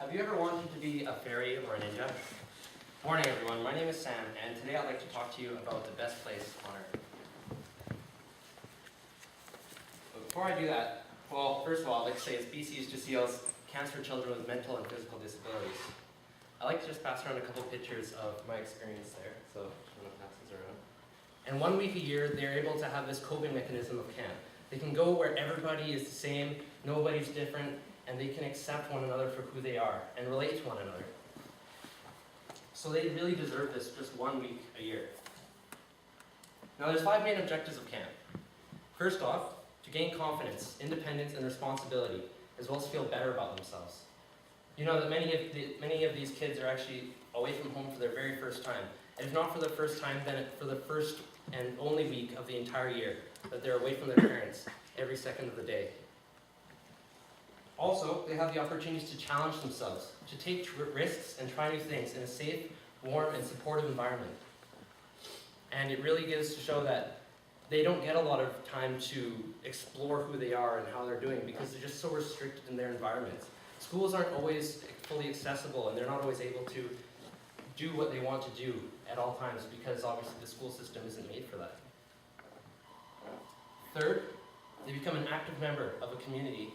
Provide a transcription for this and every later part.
Have you ever wanted to be a fairy or a ninja? Morning everyone, my name is Sam, and today I'd like to talk to you about the best place on Earth. But before I do that, well, first of all, I'd like to say it's BC UCL's Camps for Children with Mental and Physical Disabilities. I'd like to just pass around a couple pictures of my experience there, so I'm going to pass these around. And 1 week a year, they're able to have this coping mechanism of camp. They can go where everybody is the same, nobody's different, and they can accept one another for who they are and relate to one another. So they really deserve this just 1 week a year. Now there's 5 main objectives of camp. First off, to gain confidence, independence, and responsibility, as well as feel better about themselves. You know that many of these kids are actually away from home for their very first time. And if not for the first time, then for the first and only week of the entire year that they're away from their parents every second of the day. Also, they have the opportunities to challenge themselves, to take risks and try new things in a safe, warm, and supportive environment. And it really gives to show that they don't get a lot of time to explore who they are and how they're doing because they're just so restricted in their environments. Schools aren't always fully accessible and they're not always able to do what they want to do at all times because obviously the school system isn't made for that. Third, they become an active member of a community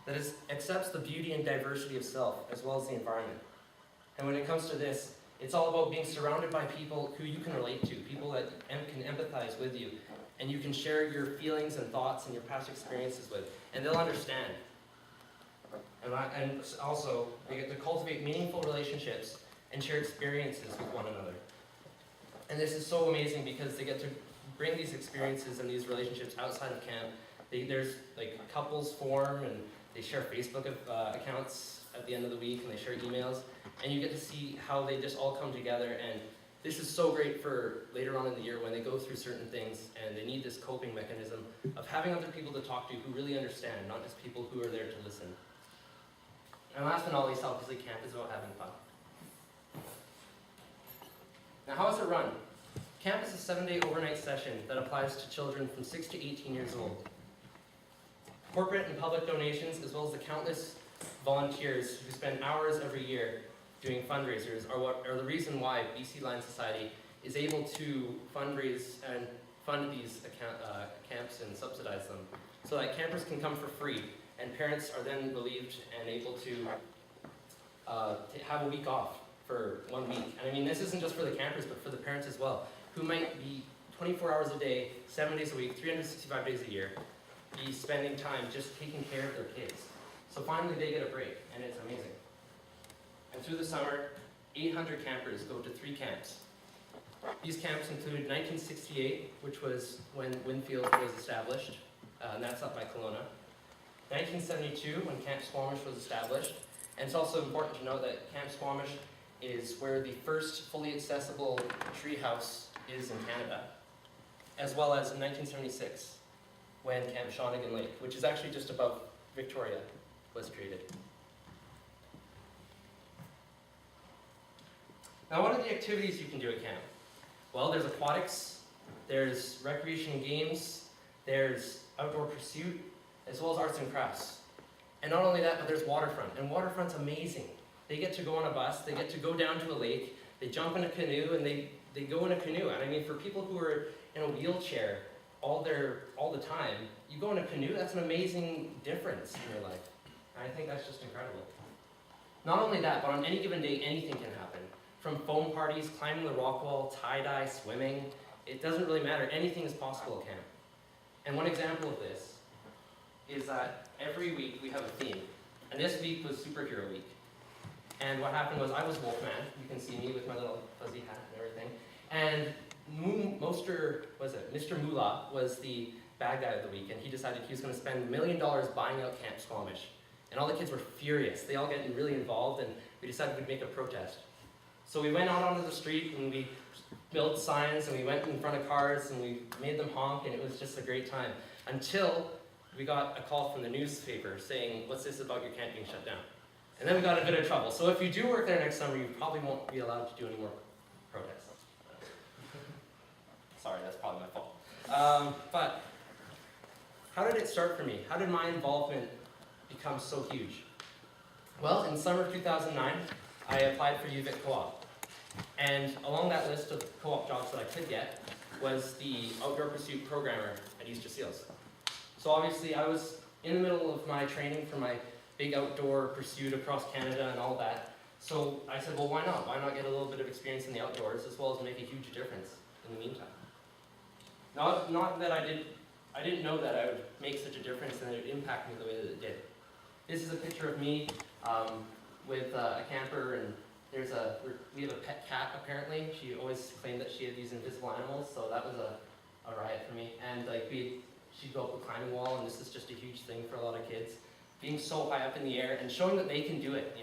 that accepts the beauty and diversity of self as well as the environment. And when it comes to this, it's all about being surrounded by people who you can relate to, people that can empathize with you, and you can share your feelings and thoughts and your past experiences with, and they'll understand. And also, they get to cultivate meaningful relationships and share experiences with one another. And this is so amazing because they get to bring these experiences and these relationships outside of camp. There's like couples form and they share Facebook accounts at the end of the week and they share emails. And you get to see how they just all come together. And this is so great for later on in the year when they go through certain things and they need this coping mechanism of having other people to talk to who really understand, not just people who are there to listen. And last but not least, obviously camp is about having fun. Now how is it run? Camp is a 7-day overnight session that applies to children from 6 to 18 years old. Corporate and public donations, as well as the countless volunteers who spend hours every year doing fundraisers are the reason why BC Lion Society is able to fundraise and fund these camps and subsidize them so that campers can come for free and parents are then relieved and able to have a week off for 1 week. And I mean, this isn't just for the campers, but for the parents as well, who might be 24 hours a day, 7 days a week, 365 days a year, be spending time just taking care of their kids. So finally they get a break, and it's amazing. And through the summer, 800 campers go to 3 camps. These camps include 1968, which was when Winfield was established, and that's up by Kelowna. 1972, when Camp Squamish was established. And it's also important to know that Camp Squamish is where the first fully accessible treehouse is in Canada, as well as in 1976, when Camp Shawnigan Lake, which is actually just above Victoria, was created. Now, what are the activities you can do at camp? Well, there's aquatics, there's recreation and games, there's outdoor pursuit, as well as arts and crafts. And not only that, but there's waterfront, and waterfront's amazing. They get to go on a bus, they get to go down to a lake, they jump in a canoe, and they go in a canoe. And I mean, for people who are in a wheelchair all the time, you go in a canoe, that's an amazing difference in your life. And I think that's just incredible. Not only that, but on any given day, anything can happen. From foam parties, climbing the rock wall, tie-dye, swimming, it doesn't really matter. Anything is possible at camp. And one example of this is that every week we have a theme. And this week was Superhero Week. And what happened was I was Wolfman. You can see me with my little fuzzy hat and everything. And Mr. Moolah was the bad guy of the week, and he decided he was going to spend $1 million buying out Camp Squamish. And all the kids were furious. They all getting really involved, and we decided we'd make a protest. So we went out onto the street, and we built signs, and we went in front of cars, and we made them honk, and it was just a great time. Until we got a call from the newspaper saying, "What's this about your camp being shut down?" And then we got a bit of trouble. So if you do work there next summer, you probably won't be allowed to do any more protests. Sorry, that's probably my fault. But how did it start for me? How did my involvement become so huge? Well, in summer of 2009, I applied for UVic Co-op. And along that list of co-op jobs that I could get was the outdoor pursuit programmer at Easter Seals. So obviously I was in the middle of my training for my big outdoor pursuit across Canada and all that. So I said, well, why not? Why not get a little bit of experience in the outdoors as well as make a huge difference in the meantime? Not that I didn't know that I would make such a difference and it would impact me the way that it did. This is a picture of me with a camper, and we have a pet cat apparently. She always claimed that she had these invisible animals, so that was a riot for me. And like she'd go up a climbing wall, and this is just a huge thing for a lot of kids. Being so high up in the air and showing that they can do it,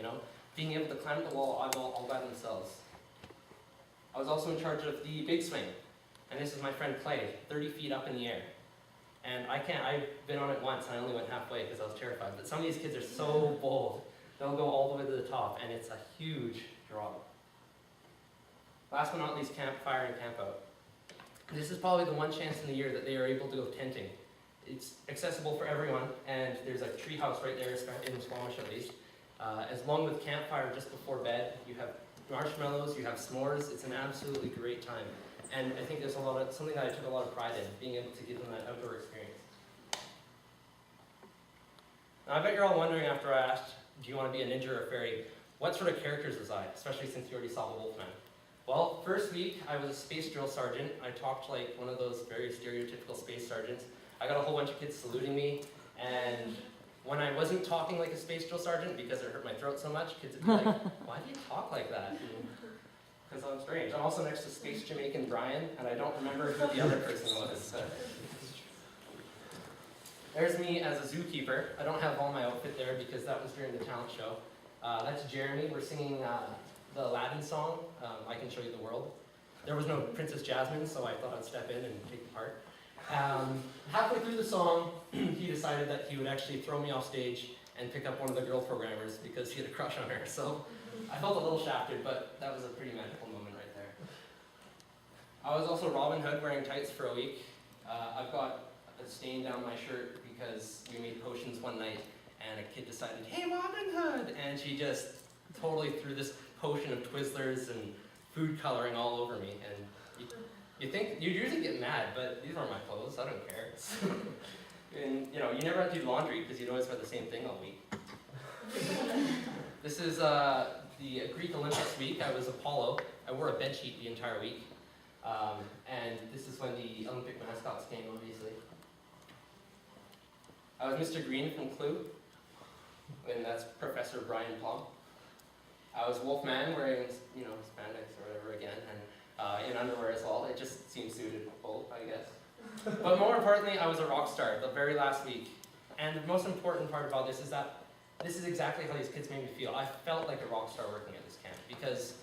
being able to climb the wall all by themselves. I was also in charge of the big swing, and this is my friend Clay, 30 feet up in the air. And I've been on it once, and I only went halfway because I was terrified. But some of these kids are so bold. They'll go all the way to the top, and it's a huge draw. Last but not least, campfire and camp out. This is probably the one chance in the year that they are able to go tenting. It's accessible for everyone, and there's a tree house right there, in Squamish at least. As long with campfire just before bed, you have marshmallows, you have s'mores. It's an absolutely great time. And I think there's something that I took a lot of pride in, being able to give them that outdoor experience. Now I bet you're all wondering after I asked, do you want to be a ninja or a fairy, what sort of characters was I, especially since you already saw the Wolfman? Well, first week I was a space drill sergeant. I talked like one of those very stereotypical space sergeants. I got a whole bunch of kids saluting me, and when I wasn't talking like a space drill sergeant because it hurt my throat so much, kids would be like, why do you talk like that? Because I'm strange. I'm also next to Space Jamaican Brian, and I don't remember who the other person was. There's me as a zookeeper. I don't have all my outfit there because that was during the talent show. That's Jeremy. We're singing the Aladdin song, I Can Show You the World. There was no Princess Jasmine, so I thought I'd step in and take the part. Halfway through the song, he decided that he would actually throw me off stage and pick up one of the girl programmers because he had a crush on her. So I felt a little shafted, but that was a pretty magical moment right there. I was also Robin Hood wearing tights for a week. I've got a stain down my shirt because we made potions one night and a kid decided, hey, Robin Hood! And she just totally threw this potion of Twizzlers and food coloring all over me. And you'd usually get mad, but these aren't my clothes, I don't care. And you never have to do laundry because you'd always wear the same thing all week. This is the Greek Olympics week. I was Apollo. I wore a bed sheet the entire week. And this is when the Olympic mascots came, obviously. I was Mr. Green from Clue, and that's Professor Brian Plum. I was Wolfman wearing, spandex or whatever again, and in underwear as well. It just seemed suited both, I guess. But more importantly, I was a rock star the very last week. And the most important part about this is that this is exactly how these kids made me feel. I felt like a rock star working at this camp because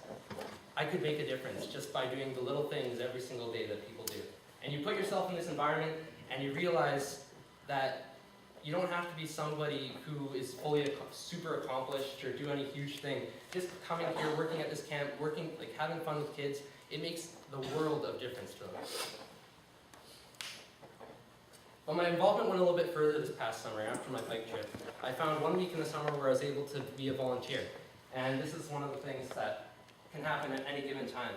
I could make a difference just by doing the little things every single day that people do. And you put yourself in this environment and you realize that you don't have to be somebody who is fully super accomplished or do any huge thing. Just coming here, working at this camp, having fun with kids, it makes the world of difference to them. But my involvement went a little bit further this past summer after my bike trip. I found one week in the summer where I was able to be a volunteer. And this is one of the things that can happen at any given time.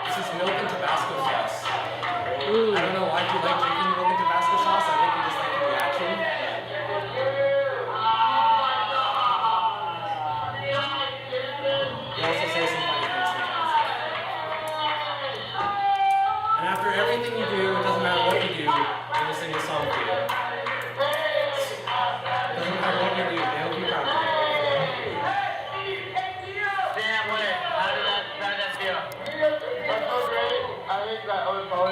This is milk and Tabasco sauce. I don't know why you like drinking milk and Tabasco sauce. I think you just like the reaction. You also say some funny things sometimes. And after everything you do, it doesn't matter what you do, they will sing a song for you. It doesn't matter what you do, they'll be proud of you. Damn, how did that feel? That's so great. I think that I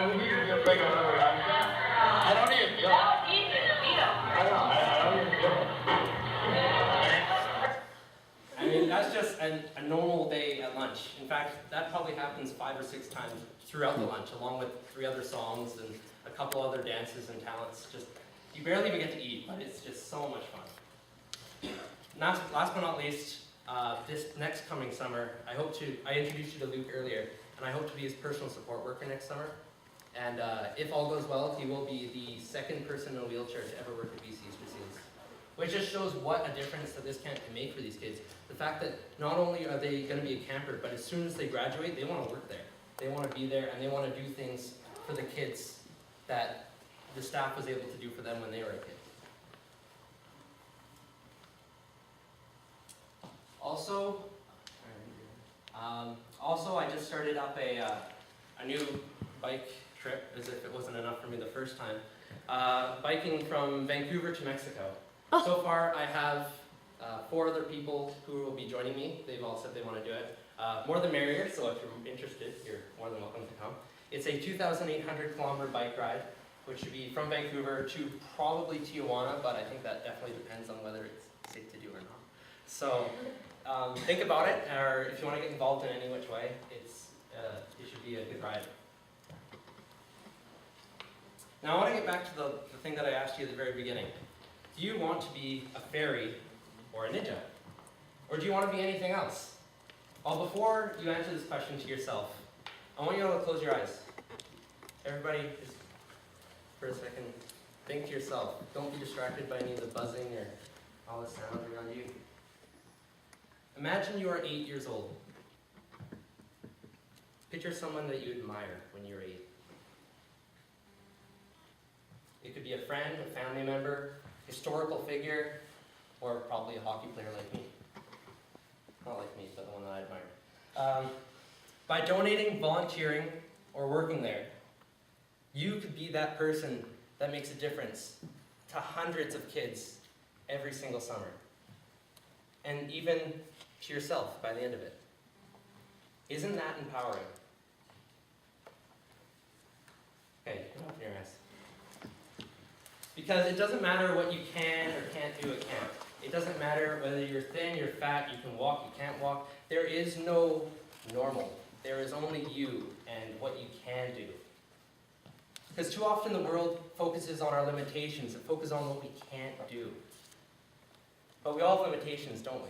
need to be a bigger I don't even feel it. I don't even feel it. I mean, that's just a normal day at lunch. In fact, that probably happens 5 or 6 times throughout the lunch, along with 3 other songs and a couple other dances and talents. You barely even get to eat, but it's just so much fun. And last but not least, this next coming summer, I introduced you to Luke earlier, and I hope to be his personal support worker next summer. And if all goes well, he will be the second person in a wheelchair to ever work at BC Easter Seals. Which just shows what a difference that this camp can make for these kids. The fact that not only are they going to be a camper, but as soon as they graduate, they want to work there. They want to be there, and they want to do things for the kids that the staff was able to do for them when they were a kid. Also, I just started up a new bike trip, as if it wasn't enough for me the first time. Biking from Vancouver to Mexico. Oh. So far, I have 4 other people who will be joining me. They've all said they want to do it. More the merrier, so if you're interested, you're more than welcome to come. It's a 2,800 kilometer bike ride, which should be from Vancouver to probably Tijuana, but I think that definitely depends on whether it's safe to do or not. So think about it, or if you want to get involved in any which way, it should be a good ride. Now I want to get back to the thing that I asked you at the very beginning. Do you want to be a fairy or a ninja? Or do you want to be anything else? Well, before you answer this question to yourself, I want you all to close your eyes. Everybody, just for a second, think to yourself. Don't be distracted by any of the buzzing or all the sounds around you. Imagine you are 8 years old. Picture someone that you admire when you're 8. It could be a friend, a family member, historical figure, or probably a hockey player like me. Not like me, but the one that I admire. By donating, volunteering, or working there, you could be that person that makes a difference to hundreds of kids every single summer. And even to yourself by the end of it. Isn't that empowering? Okay, open your eyes. Because it doesn't matter what you can or can't do at camp. It doesn't matter whether you're thin, you're fat, you can walk, you can't walk. There is no normal. There is only you and what you can do. Because too often the world focuses on our limitations. It focuses on what we can't do. But we all have limitations, don't we?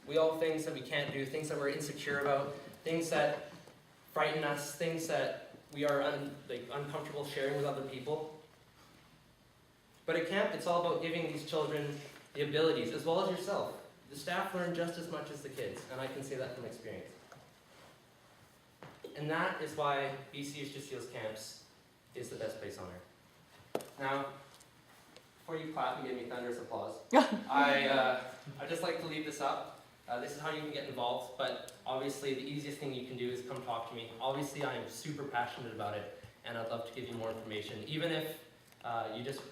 We all have things that we can't do, things that we're insecure about, things that frighten us, things that we are uncomfortable sharing with other people. But at camp, it's all about giving these children the abilities, as well as yourself. The staff learn just as much as the kids, and I can say that from experience. And that is why BC Easter Seals Camps is the best place on earth. Now, before you clap and give me thunderous applause, I'd just like to leave this up. This is how you can get involved, but obviously the easiest thing you can do is come talk to me. Obviously I am super passionate about it, and I'd love to give you more information. Even if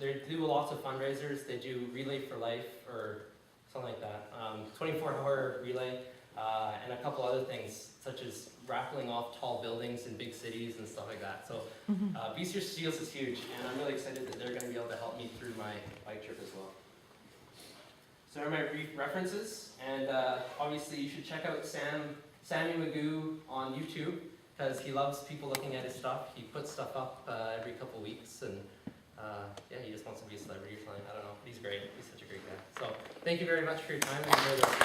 they do lots of fundraisers, they do Relay for Life or something like that, 24-hour relay, and a couple other things, such as raffling off tall buildings in big cities and stuff like that. So BC Easter Seals is huge, and I'm really excited that they're going to be able to help me through my bike trip as well. So there are my brief references, and obviously you should check out Sammy Magoo on YouTube, because he loves people looking at his stuff. He puts stuff up every couple weeks, and yeah, he just wants to be a celebrity or something. I don't know. He's great. He's such a great guy. So thank you very much for your time. And enjoy this.